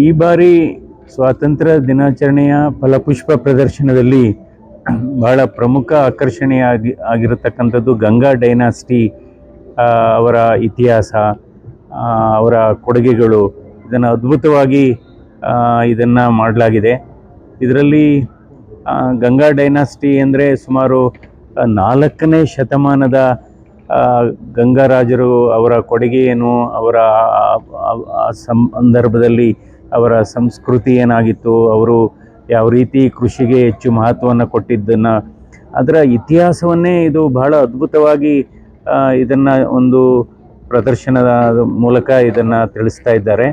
ಈ ಬಾರಿ ಸ್ವಾತಂತ್ರ್ಯ ದಿನಾಚರಣೆಯ ಫಲಪುಷ್ಪ ಪ್ರದರ್ಶನದಲ್ಲಿ ಬಹಳ ಪ್ರಮುಖ ಆಗಿರತಕ್ಕಂಥದ್ದು ಗಂಗಾ ಡೈನಾಸ್ಟಿ, ಅವರ ಇತಿಹಾಸ, ಅವರ ಕೊಡುಗೆಗಳು. ಇದನ್ನು ಅದ್ಭುತವಾಗಿ ಇದನ್ನು ಮಾಡಲಾಗಿದೆ. ಇದರಲ್ಲಿ ಗಂಗಾ ಡೈನಾಸ್ಟಿ ಅಂದರೆ ಸುಮಾರು 4ನೇ ಶತಮಾನದ ಗಂಗಾರಾಜರು ಅವರ ಕೊಡುಗೆ ಏನು, ಅವರ ಸಂದರ್ಭದಲ್ಲಿ ಅವರ ಸಂಸ್ಕೃತಿ ಏನಾಗಿತ್ತು, ಅವರು ಯಾವ ರೀತಿ ಕೃಷಿಗೆ ಹೆಚ್ಚು ಮಹತ್ವವನ್ನು ಕೊಟ್ಟಿದ್ದನ್ನು, ಅದರ ಇತಿಹಾಸವನ್ನೇ ಇದು ಬಹಳ ಅದ್ಭುತವಾಗಿ ಇದನ್ನು ಒಂದು ಪ್ರದರ್ಶನದ ಮೂಲಕ ಇದನ್ನು ತಿಳಿಸ್ತಾ ಇದ್ದಾರೆ.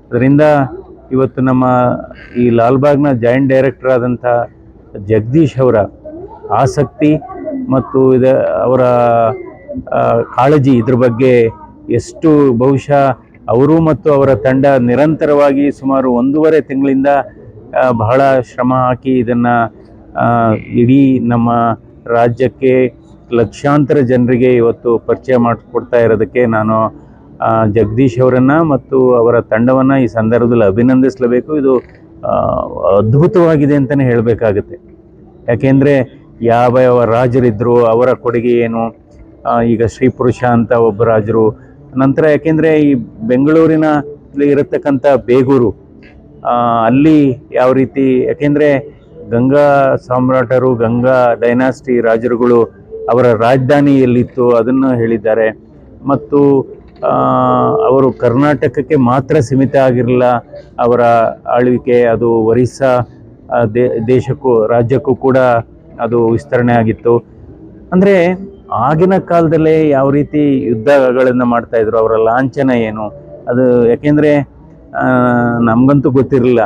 ಅದರಿಂದ ಇವತ್ತು ನಮ್ಮ ಈ ಲಾಲ್ಬಾಗ್ನ ಜಾಯಿಂಟ್ ಡೈರೆಕ್ಟರ್ ಆದಂಥ ಜಗದೀಶ್ ಅವರ ಆಸಕ್ತಿ ಮತ್ತು ಅವರ ಕಾಳಜಿ ಇದ್ರ ಬಗ್ಗೆ ಎಷ್ಟು ಬಹುಶಃ ಅವರು ಮತ್ತು ಅವರ ತಂಡ ನಿರಂತರವಾಗಿ ಸುಮಾರು 1.5 ತಿಂಗಳಿಂದ ಬಹಳ ಶ್ರಮ ಹಾಕಿ ಇದನ್ನು ಇಡೀ ನಮ್ಮ ರಾಜ್ಯಕ್ಕೆ ಲಕ್ಷಾಂತರ ಜನರಿಗೆ ಇವತ್ತು ಪರಿಚಯ ಮಾಡಿಕೊಡ್ತಾ ಇರೋದಕ್ಕೆ ನಾನು ಜಗದೀಶ್ ಅವರನ್ನು ಮತ್ತು ಅವರ ತಂಡವನ್ನು ಈ ಸಂದರ್ಭದಲ್ಲಿ ಅಭಿನಂದಿಸಲೇಬೇಕು. ಇದು ಅದ್ಭುತವಾಗಿದೆ ಅಂತಲೇ ಹೇಳಬೇಕಾಗುತ್ತೆ. ಯಾಕೆಂದರೆ ಯಾವ ಯಾವ ರಾಜರಿದ್ದರು, ಅವರ ಕೊಡುಗೆ ಏನು, ಈಗ ಶ್ರೀ ಪುರುಷ ಅಂತ ಒಬ್ಬ ರಾಜರು, ನಂತರ ಯಾಕೆಂದರೆ ಈ ಬೆಂಗಳೂರಿನಲ್ಲಿ ಇರತಕ್ಕಂಥ ಬೇಗೂರು, ಅಲ್ಲಿ ಯಾವ ರೀತಿ, ಯಾಕೆಂದರೆ ಗಂಗಾ ಸಾಮ್ರಾಟರು, ಗಂಗಾ ಡೈನಾಸ್ಟಿ ರಾಜರುಗಳು ಅವರ ರಾಜಧಾನಿ ಎಲ್ಲಿತ್ತು ಅದನ್ನು ಹೇಳಿದ್ದಾರೆ. ಮತ್ತು ಅವರು ಕರ್ನಾಟಕಕ್ಕೆ ಮಾತ್ರ ಸೀಮಿತ ಆಗಿರಲಿಲ್ಲ ಅವರ ಆಳ್ವಿಕೆ, ಅದು ಒರಿಸ್ಸಾ ದೇಶಕ್ಕೂ ರಾಜ್ಯಕ್ಕೂ ಕೂಡ ಅದು ವಿಸ್ತರಣೆ ಆಗಿತ್ತು. ಅಂದರೆ ಆಗಿನ ಕಾಲದಲ್ಲೇ ಯಾವ ರೀತಿ ಯುದ್ಧಗಳನ್ನು ಮಾಡ್ತಾಯಿದ್ರು, ಅವರ ಲಾಂಛನ ಏನು, ಅದು ಯಾಕೆಂದರೆ ನಮಗಂತೂ ಗೊತ್ತಿರಲಿಲ್ಲ,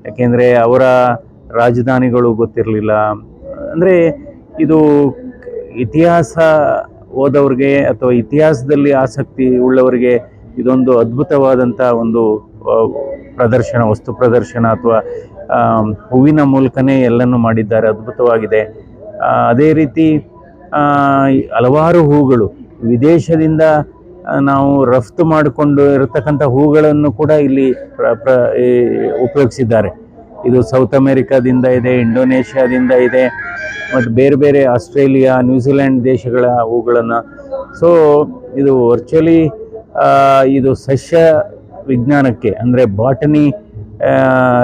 ಯಾಕೆಂದರೆ ಅವರ ರಾಜಧಾನಿಗಳು ಗೊತ್ತಿರಲಿಲ್ಲ. ಅಂದರೆ ಇದು ಇತಿಹಾಸ ಓದೋರಿಗೆ ಅಥವಾ ಇತಿಹಾಸದಲ್ಲಿ ಆಸಕ್ತಿ ಉಳ್ಳವರಿಗೆ ಇದೊಂದು ಅದ್ಭುತವಾದಂಥ ಒಂದು ಪ್ರದರ್ಶನ, ವಸ್ತು ಪ್ರದರ್ಶನ ಅಥವಾ ಹೂವಿನ ಮೂಲಕನೇ ಎಲ್ಲನೂ ಮಾಡಿದ್ದಾರೆ, ಅದ್ಭುತವಾಗಿದೆ. ಅದೇ ರೀತಿ ಹಲವಾರು ಹೂಗಳು ವಿದೇಶದಿಂದ ನಾವು ರಫ್ತು ಮಾಡಿಕೊಂಡು ಇರತಕ್ಕಂಥ ಹೂಗಳನ್ನು ಕೂಡ ಇಲ್ಲಿ ಉಪಯೋಗಿಸಿದ್ದಾರೆ. ಇದು ಸೌತ್ ಅಮೇರಿಕಾದಿಂದ ಇದೆ, ಇಂಡೋನೇಷ್ಯಾದಿಂದ ಇದೆ, ಮತ್ತು ಬೇರೆ ಬೇರೆ ಆಸ್ಟ್ರೇಲಿಯಾ, ನ್ಯೂಜಿಲ್ಯಾಂಡ್ ದೇಶಗಳ ಹೂಗಳನ್ನು. ಸೊ ಇದು ವರ್ಚುವಲಿ ಇದು ಸಸ್ಯ ವಿಜ್ಞಾನಕ್ಕೆ ಅಂದರೆ ಬಾಟನಿ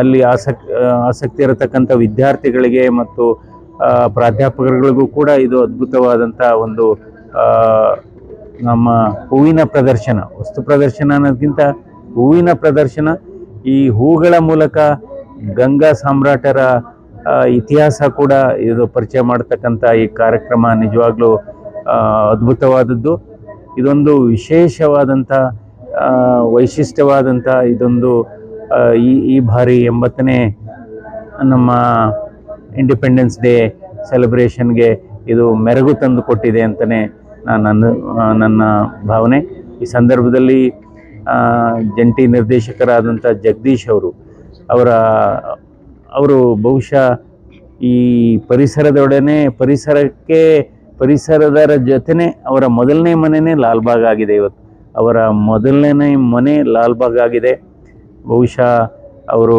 ಅಲ್ಲಿ ಆಸಕ್ತಿ ಇರತಕ್ಕಂಥ ವಿದ್ಯಾರ್ಥಿಗಳಿಗೆ ಮತ್ತು ಪ್ರಾಧ್ಯಾಪಕರುಗಳಿಗೂ ಕೂಡ ಇದು ಅದ್ಭುತವಾದಂಥ ಒಂದು ನಮ್ಮ ಹೂವಿನ ಪ್ರದರ್ಶನ, ವಸ್ತು ಪ್ರದರ್ಶನ ಅನ್ನೋದಕ್ಕಿಂತ ಹೂವಿನ ಪ್ರದರ್ಶನ. ಈ ಹೂಗಳ ಮೂಲಕ ಗಂಗಾ ಸಾಮ್ರಾಟರ ಇತಿಹಾಸ ಕೂಡ ಇದು ಪರಿಚಯ ಮಾಡ್ತಕ್ಕಂಥ ಈ ಕಾರ್ಯಕ್ರಮ ನಿಜವಾಗ್ಲೂ ಅದ್ಭುತವಾದದ್ದು. ಇದೊಂದು ವಿಶೇಷವಾದಂಥ ವೈಶಿಷ್ಟ್ಯವಾದಂಥ ಇದೊಂದು ಈ ಬಾರಿ 80ನೇ ನಮ್ಮ ಇಂಡಿಪೆಂಡೆನ್ಸ್ ಡೇ ಸೆಲೆಬ್ರೇಷನ್ಗೆ ಇದು ಮೆರುಗು ತಂದು ಕೊಟ್ಟಿದೆ ಅಂತಲೇ ನನ್ನ ಭಾವನೆ. ಈ ಸಂದರ್ಭದಲ್ಲಿ ಜಂಟಿ ನಿರ್ದೇಶಕರಾದಂಥ ಜಗದೀಶ್ ಅವರು ಬಹುಶಃ ಈ ಪರಿಸರದೊಡನೆ ಪರಿಸರದ ಜೊತೆನೇ ಅವರ ಮೊದಲನೇ ಮನೆಯೇ ಲಾಲ್ಬಾಗ್ ಆಗಿದೆ. ಇವತ್ತು ಅವರ ಮೊದಲನೇ ಮನೆ ಲಾಲ್ಬಾಗ್ ಆಗಿದೆ. ಬಹುಶಃ ಅವರು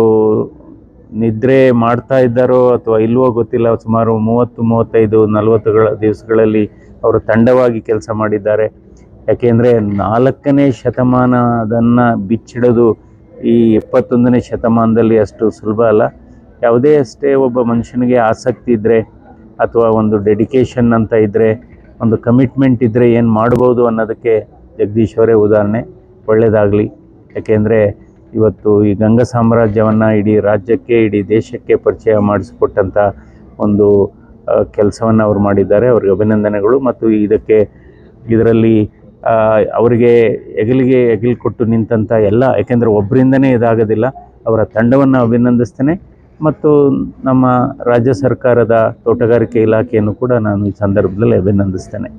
ನಿದ್ರೆ ಮಾಡ್ತಾ ಇದ್ದಾರೋ ಅಥವಾ ಇಲ್ವೋ ಗೊತ್ತಿಲ್ಲ. ಸುಮಾರು 30, 35, 40 ದಿವಸಗಳಲ್ಲಿ ಅವರು ತಂಡವಾಗಿ ಕೆಲಸ ಮಾಡಿದ್ದಾರೆ. ಯಾಕೆಂದರೆ 4ನೇ ಶತಮಾನದನ್ನು ಬಿಚ್ಚಿಡೋದು ಈ 21ನೇ ಶತಮಾನದಲ್ಲಿ ಅಷ್ಟು ಸುಲಭ ಅಲ್ಲ. ಯಾವುದೇ ಅಷ್ಟೇ ಒಬ್ಬ ಮನುಷ್ಯನಿಗೆ ಆಸಕ್ತಿ ಇದ್ದರೆ ಅಥವಾ ಒಂದು ಡೆಡಿಕೇಶನ್ ಅಂತ ಇದ್ದರೆ, ಒಂದು ಕಮಿಟ್ಮೆಂಟ್ ಇದ್ದರೆ ಏನು ಮಾಡ್ಬೋದು ಅನ್ನೋದಕ್ಕೆ ಜಗದೀಶ್ ಅವರೇ ಉದಾಹರಣೆ. ಒಳ್ಳೆಯದಾಗಲಿ. ಯಾಕೆಂದರೆ ಇವತ್ತು ಈ ಗಂಗಾ ಸಾಮ್ರಾಜ್ಯವನ್ನು ಇಡೀ ರಾಜ್ಯಕ್ಕೆ, ಇಡೀ ದೇಶಕ್ಕೆ ಪರಿಚಯ ಮಾಡಿಸ್ಕೊಟ್ಟಂಥ ಒಂದು ಕೆಲಸವನ್ನು ಅವರು ಮಾಡಿದ್ದಾರೆ. ಅವರಿಗೆ ಅಭಿನಂದನೆಗಳು. ಮತ್ತು ಇದರಲ್ಲಿ ಅವರಿಗೆ ಹೆಗಲು ಕೊಟ್ಟು ನಿಂತಂಥ ಎಲ್ಲ, ಯಾಕೆಂದರೆ ಒಬ್ಬರಿಂದನೇ ಇದಾಗೋದಿಲ್ಲ, ಅವರ ತಂಡವನ್ನು ಅಭಿನಂದಿಸ್ತೇನೆ. ಮತ್ತು ನಮ್ಮ ರಾಜ್ಯ ಸರ್ಕಾರದ ತೋಟಗಾರಿಕೆ ಇಲಾಖೆಯನ್ನು ಕೂಡ ನಾನು ಈ ಸಂದರ್ಭದಲ್ಲಿ ಅಭಿನಂದಿಸ್ತೇನೆ.